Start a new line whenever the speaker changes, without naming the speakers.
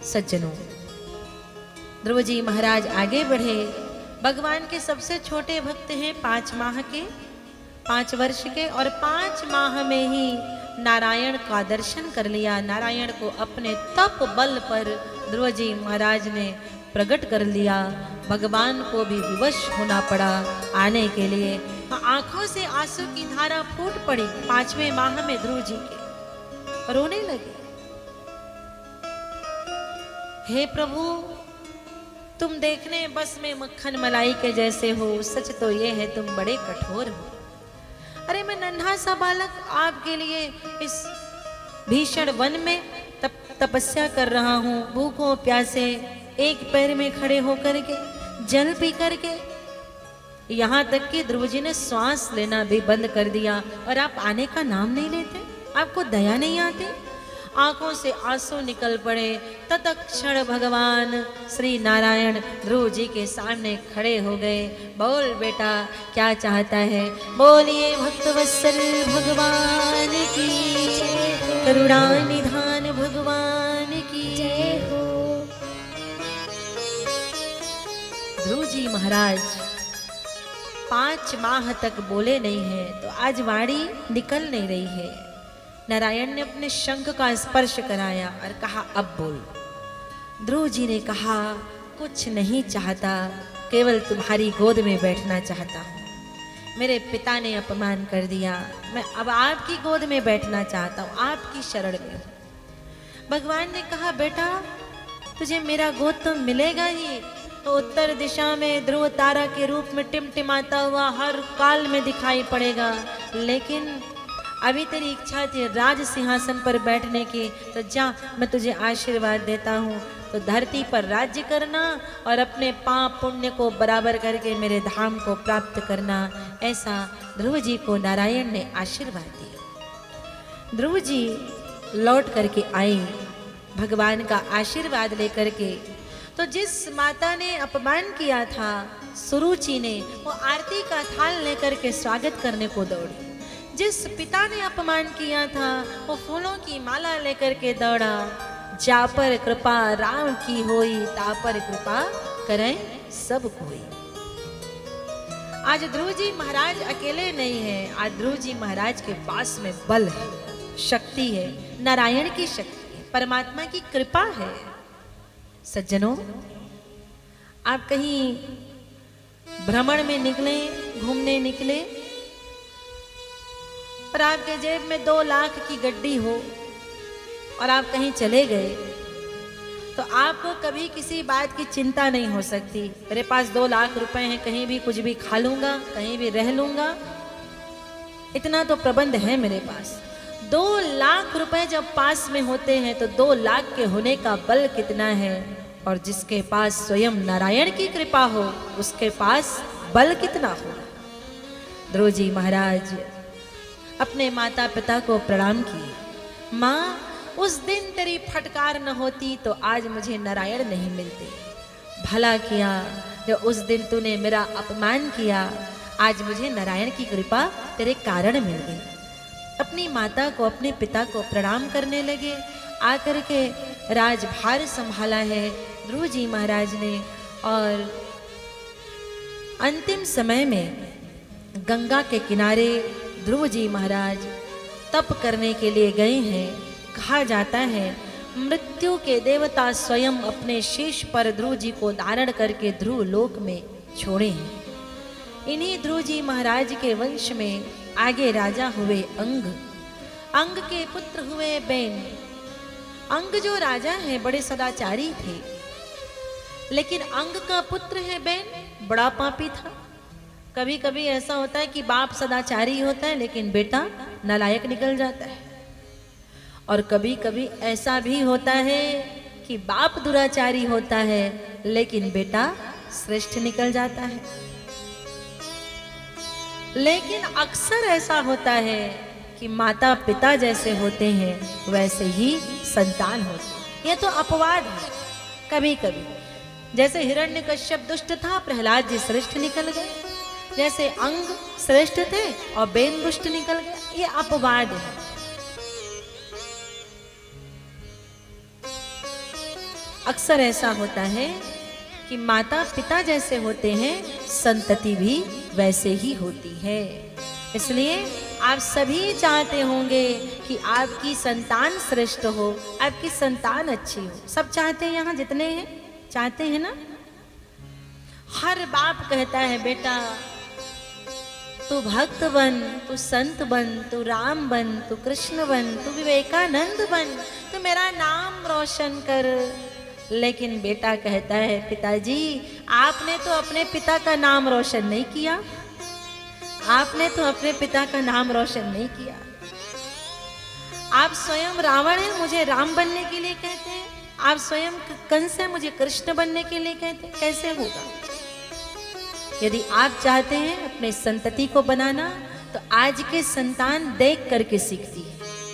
सज्जनों, ध्रुव जी महाराज आगे बढ़े। भगवान के सबसे छोटे भक्त हैं, 5 माह के, 5 वर्ष के, और 5 माह में ही नारायण का दर्शन कर लिया। नारायण को अपने तप बल पर ध्रुव जी महाराज ने प्रकट कर लिया। भगवान को भी विवश होना पड़ा आने के लिए। आंखों से आंसू की धारा फूट पड़ी 5वें माह में ध्रुव जी के, रोने लगे। हे प्रभु, तुम देखने बस में मक्खन मलाई के जैसे हो, सच तो ये है तुम बड़े कठोर हो। अरे मैं नन्हा सा बालक आपके लिए इस भीषण वन में तपस्या कर रहा हूँ, भूखों प्यासे, एक पैर में खड़े होकर के, जल पी करके। यहाँ तक कि ध्रुव जी ने श्वास लेना भी बंद कर दिया, और आप आने का नाम नहीं लेते, आपको दया नहीं आती। आंखों से आंसू निकल पड़े। तत्क्षण भगवान श्री नारायण ध्रुव जी के सामने खड़े हो गए। बोल बेटा, क्या चाहता है? बोलिए भक्तवत्सल भगवान की, करुणा निधान भगवान की जय हो। ध्रुव जी महाराज 5 माह तक बोले नहीं है, तो आज वाणी निकल नहीं रही है। नारायण ने अपने शंख का स्पर्श कराया और कहा, अब बोल। ध्रुव जी ने कहा, कुछ नहीं चाहता, केवल तुम्हारी गोद में बैठना चाहता हूँ। मेरे पिता ने अपमान कर दिया, मैं अब आपकी गोद में बैठना चाहता हूँ, आपकी शरण में हूँ। भगवान ने कहा, बेटा तुझे मेरा गोद तो मिलेगा ही। तो उत्तर दिशा में ध्रुव तारा के रूप में टिमटिमाता हुआ हर काल में दिखाई पड़ेगा। लेकिन अभी तेरी इच्छा थी राज सिंहासन पर बैठने की, तो जा, मैं तुझे आशीर्वाद देता हूँ। तो धरती पर राज्य करना और अपने पाप पुण्य को बराबर करके मेरे धाम को प्राप्त करना, ऐसा ध्रुव जी को नारायण ने आशीर्वाद दिया। ध्रुव जी लौट करके आए भगवान का आशीर्वाद लेकर के। तो जिस माता ने अपमान किया था सुरुचि ने, वो आरती का थाल लेकर के स्वागत करने को दौड़ी। जिस पिता ने अपमान किया था, वो फूलों की माला लेकर के दौड़ा। जा पर कृपा राम की होई, ता पर कृपा करें सब कोई। आज ध्रुव जी महाराज अकेले नहीं है, आज ध्रुव जी महाराज के पास में बल है, शक्ति है, नारायण की शक्ति है, परमात्मा की कृपा है। सज्जनों, आप कहीं भ्रमण में निकले, घूमने निकले, और आपके जेब में 2 लाख की गड्डी हो और आप कहीं चले गए, तो आपको कभी किसी बात की चिंता नहीं हो सकती। मेरे पास 2 लाख रुपए हैं, कहीं भी कुछ भी खा लूंगा, कहीं भी रह लूंगा, इतना तो प्रबंध है मेरे पास। 2 लाख रुपए जब पास में होते हैं तो 2 लाख के होने का बल कितना है। और जिसके पास स्वयं नारायण की कृपा हो, उसके पास बल कितना हो। ध्रुव जी महाराज अपने माता पिता को प्रणाम किए। माँ, उस दिन तेरी फटकार न होती तो आज मुझे नारायण नहीं मिलते। भला किया जो उस दिन तूने मेरा अपमान किया, आज मुझे नारायण की कृपा तेरे कारण मिल गई। अपनी माता को, अपने पिता को प्रणाम करने लगे। आकर के राजभार संभाला है ध्रुव जी महाराज ने। और अंतिम समय में गंगा के किनारे ध्रुव जी महाराज तप करने के लिए गए हैं। कहा जाता है मृत्यु के देवता स्वयं अपने शीश पर ध्रुव जी को धारण करके ध्रुव लोक में छोड़े हैं। इन्हीं ध्रुव जी महाराज के वंश में आगे राजा हुए अंग। अंग के पुत्र हुए बेन। अंग जो राजा हैं बड़े सदाचारी थे, लेकिन अंग का पुत्र है बेन बड़ा पापी था। कभी कभी ऐसा होता है कि बाप सदाचारी होता है लेकिन बेटा नालायक निकल जाता है, और कभी कभी ऐसा भी होता है कि बाप दुराचारी होता है लेकिन बेटा श्रेष्ठ निकल जाता है। लेकिन अक्सर ऐसा होता है कि माता पिता जैसे होते हैं वैसे ही संतान होते हैं। ये तो अपवाद है। कभी कभी जैसे हिरण्यकश्यप दुष्ट था, प्रहलाद जी श्रेष्ठ निकल गए। जैसे अंग श्रेष्ठ थे और बेन दुष्ट निकल गया, ये अपवाद है। अक्सर ऐसा होता है कि माता पिता जैसे होते हैं, संतति भी वैसे ही होती है। इसलिए आप सभी चाहते होंगे कि आपकी संतान श्रेष्ठ हो, आपकी संतान अच्छी हो। सब चाहते हैं, यहाँ जितने हैं चाहते हैं ना। हर बाप कहता है बेटा तू भक्त बन, तू संत बन, तू राम बन, तू कृष्ण बन, तू विवेकानंद बन, तू मेरा नाम रोशन कर। लेकिन बेटा कहता है पिताजी आपने तो अपने पिता का नाम रोशन नहीं किया, आपने तो अपने पिता का नाम रोशन नहीं किया। आप स्वयं रावण हैं, मुझे राम बनने के लिए कहते हैं। आप स्वयं कंस हैं, मुझे कृष्ण बनने के लिए कहते हैं। कैसे होगा? यदि आप चाहते हैं अपने संतति को बनाना, तो आज के संतान देख करके सीखती है।